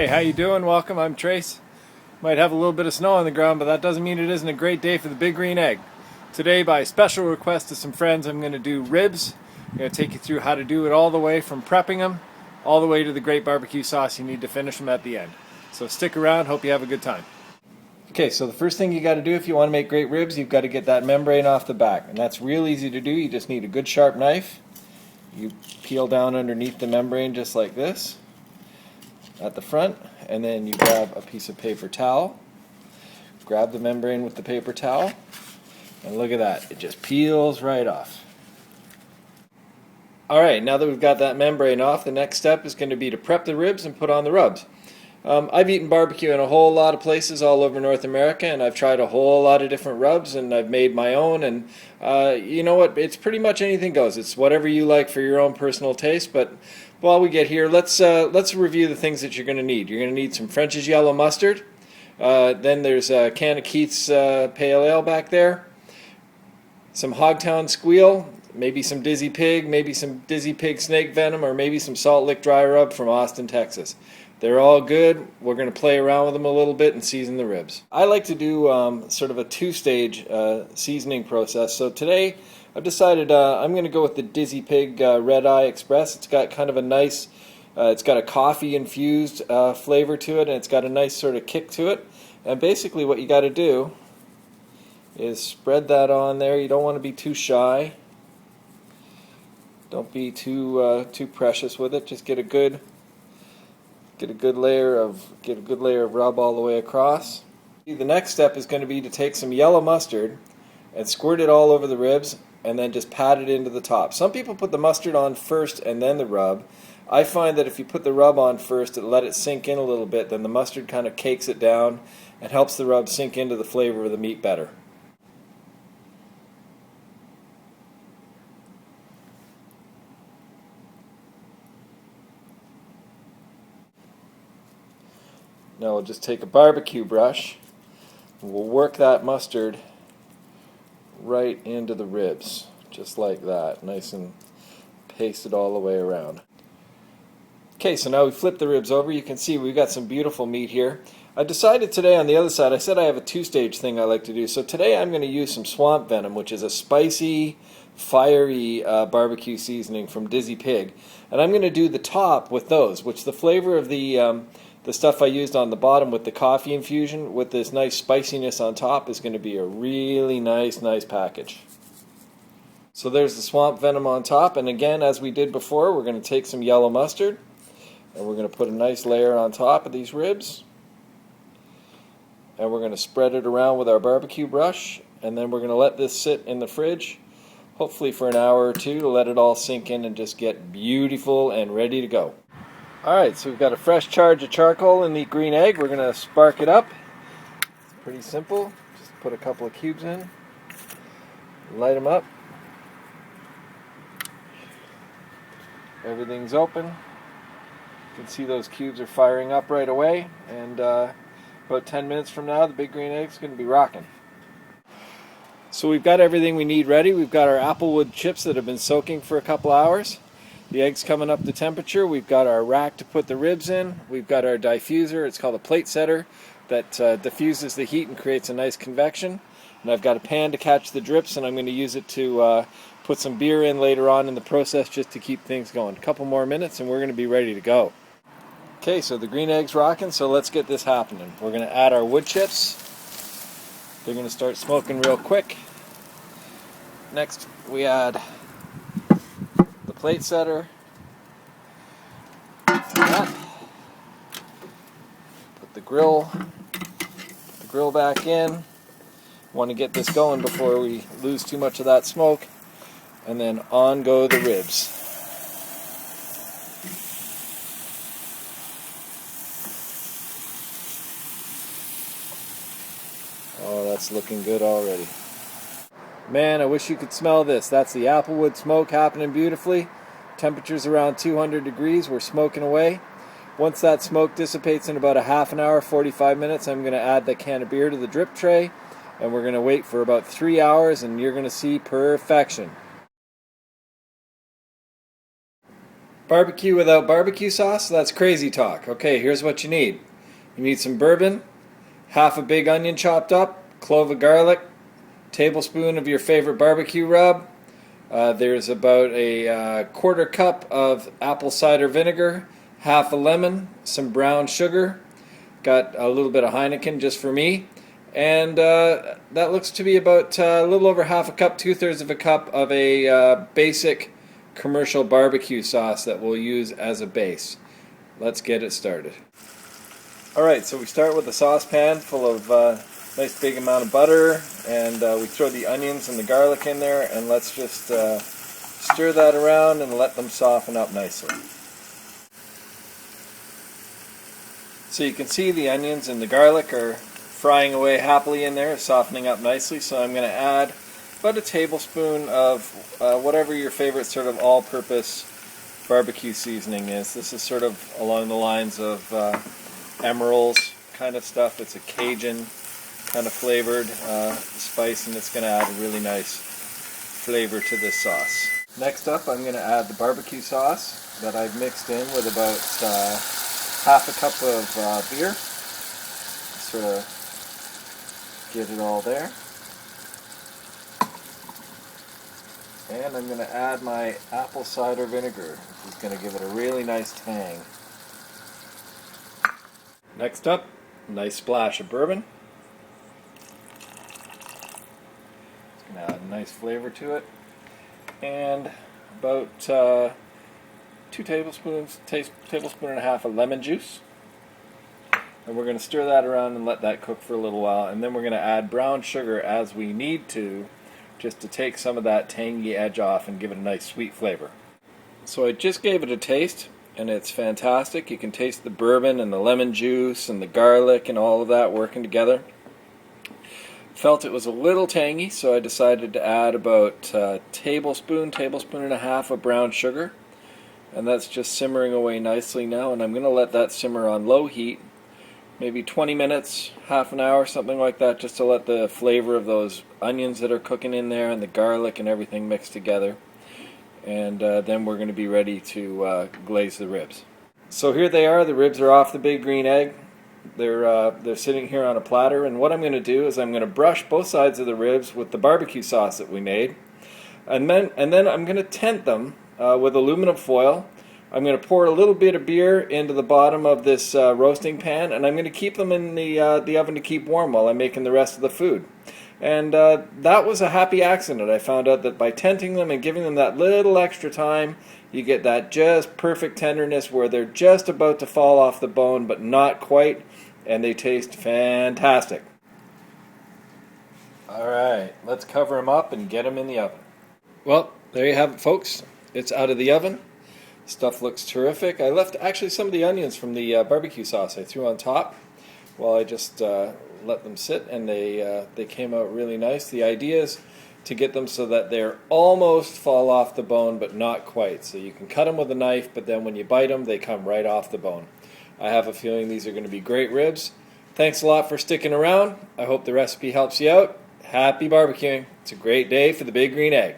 Hey, how you doing? Welcome. I'm Trace. Might have a little bit of snow on the ground, but that doesn't mean it isn't a great day for the Big Green Egg. Today, by special request of some friends, I'm going to do ribs. I'm going to take you through how to do it all the way from prepping them all the way to the great barbecue sauce you need to finish them at the end. So stick around. Hope you have a good time. Okay, so the first thing you got to do if you want to make great ribs, you've got to get that membrane off the back. And that's real easy to do. You just need a good sharp knife. You peel down underneath the membrane just like this at the front, and then you grab a piece of paper towel, grab the membrane with the paper towel, and look at that, it just peels right off. Alright, now that we've got that membrane off, the next step is going to be to prep the ribs and put on the rubs. I've eaten barbecue in a whole lot of places all over North America, and I've tried a whole lot of different rubs, and I've made my own, and you know what, it's pretty much anything goes. It's whatever you like for your own personal taste. But while we get here, let's review the things that you're going to need. You're going to need some French's yellow mustard, then there's a can of Keith's Pale Ale back there, some Hogtown Squeal, maybe some Dizzy Pig, maybe some Dizzy Pig snake venom, or maybe some Salt Lick Dry Rub from Austin, Texas. They're all good. We're going to play around with them a little bit and season the ribs. I like to do sort of a two-stage seasoning process. So today I've decided I'm going to go with the Dizzy Pig Red Eye Express. It's got kind of a nice, it's got a coffee-infused flavor to it, and it's got a nice sort of kick to it. And basically what you got to do is spread that on there. You don't want to be too shy. Don't be too precious with it. Just get a good layer of rub all the way across. The next step is going to be to take some yellow mustard and squirt it all over the ribs and then just pat it into the top. Some people put the mustard on first and then the rub. I find that if you put the rub on first and let it sink in a little bit, then the mustard kind of cakes it down and helps the rub sink into the flavor of the meat better. Now we'll just take a barbecue brush and we'll work that mustard right into the ribs, just like that, nice and pasted all the way around. Okay, so now we flip the ribs over. You can see we've got some beautiful meat here. I decided today on the other side, I said I have a two-stage thing I like to do. So today I'm going to use some swamp venom, which is a spicy, fiery barbecue seasoning from Dizzy Pig. And I'm going to do the top with those, which the flavor of the stuff I used on the bottom with the coffee infusion with this nice spiciness on top is going to be a really nice package. So there's the swamp venom on top, and again, as we did before, we're going to take some yellow mustard and we're going to put a nice layer on top of these ribs, and we're going to spread it around with our barbecue brush, and then we're going to let this sit in the fridge hopefully for an hour or two to let it all sink in and just get beautiful and ready to go. Alright, so we've got a fresh charge of charcoal in the green egg. We're going to spark it up. It's pretty simple. Just put a couple of cubes in, light them up. Everything's open. You can see those cubes are firing up right away, and about 10 minutes from now the big green egg's going to be rocking. So we've got everything we need ready. We've got our applewood chips that have been soaking for a couple hours. The egg's coming up to temperature. We've got our rack to put the ribs in. We've got our diffuser. It's called a plate setter that diffuses the heat and creates a nice convection. And I've got a pan to catch the drips, and I'm going to use it to put some beer in later on in the process just to keep things going. A couple more minutes and we're going to be ready to go. Okay, so the green egg's rocking, so let's get this happening. We're going to add our wood chips. They're going to start smoking real quick. Next we add the plate setter. That. Put the grill back in. Want to get this going before we lose too much of that smoke. And then on go the ribs. Oh, that's looking good already. Man, I wish you could smell this. That's the applewood smoke happening beautifully. Temperature's around 200 degrees. We're smoking away. Once that smoke dissipates in about a half an hour, 45 minutes, I'm going to add the can of beer to the drip tray. And we're going to wait for about 3 hours, and you're going to see perfection. Barbecue without barbecue sauce? That's crazy talk. Okay, here's what you need. You need some bourbon, half a big onion chopped up, clove of garlic, tablespoon of your favorite barbecue rub. There's about a quarter cup of apple cider vinegar, half a lemon, some brown sugar. Got a little bit of Heineken just for me. And that looks to be about a little over half a cup, 2/3 of a cup of a basic commercial barbecue sauce that we'll use as a base. Let's get it started. Alright, so we start with a saucepan full of nice big amount of butter, and we throw the onions and the garlic in there, and let's just stir that around and let them soften up nicely. So you can see the onions and the garlic are frying away happily in there, softening up nicely, so I'm going to add about a tablespoon of whatever your favorite sort of all-purpose barbecue seasoning is. This is sort of along the lines of Emeril's kind of stuff. It's a Cajun kind of flavored spice, and it's going to add a really nice flavor to this sauce. Next up, I'm going to add the barbecue sauce that I've mixed in with about half a cup of beer. Sort of get it all there. And I'm going to add my apple cider vinegar, which is going to give it a really nice tang. Next up, a nice splash of bourbon. It's going to add a nice flavor to it. And about 2 tablespoons, tablespoon and a half of lemon juice. And we're going to stir that around and let that cook for a little while. And then we're going to add brown sugar as we need to, just to take some of that tangy edge off and give it a nice sweet flavor. So I just gave it a taste, and it's fantastic. You can taste the bourbon and the lemon juice and the garlic and all of that working together. Felt it was a little tangy, so I decided to add about a tablespoon and a half of brown sugar. And that's just simmering away nicely now, and I'm going to let that simmer on low heat, maybe 20 minutes, half an hour, something like that, just to let the flavor of those onions that are cooking in there and the garlic and everything mix together. And then we're going to be ready to glaze the ribs. So here they are. The ribs are off the big green egg. They're sitting here on a platter, and what I'm going to do is I'm going to brush both sides of the ribs with the barbecue sauce that we made, and then I'm going to tent them with aluminum foil. I'm going to pour a little bit of beer into the bottom of this roasting pan, and I'm going to keep them in the oven to keep warm while I'm making the rest of the food. And that was a happy accident. I found out that by tenting them and giving them that little extra time, you get that just perfect tenderness where they're just about to fall off the bone, but not quite, and they taste fantastic. Alright, let's cover them up and get them in the oven. Well, there you have it, folks. It's out of the oven. Stuff looks terrific. I left actually some of the onions from the barbecue sauce I threw on top while I just let them sit, and they came out really nice. The idea is to get them so that they're almost fall off the bone, but not quite. So you can cut them with a knife, but then when you bite them, they come right off the bone. I have a feeling these are going to be great ribs. Thanks a lot for sticking around. I hope the recipe helps you out. Happy barbecuing. It's a great day for the Big Green Egg.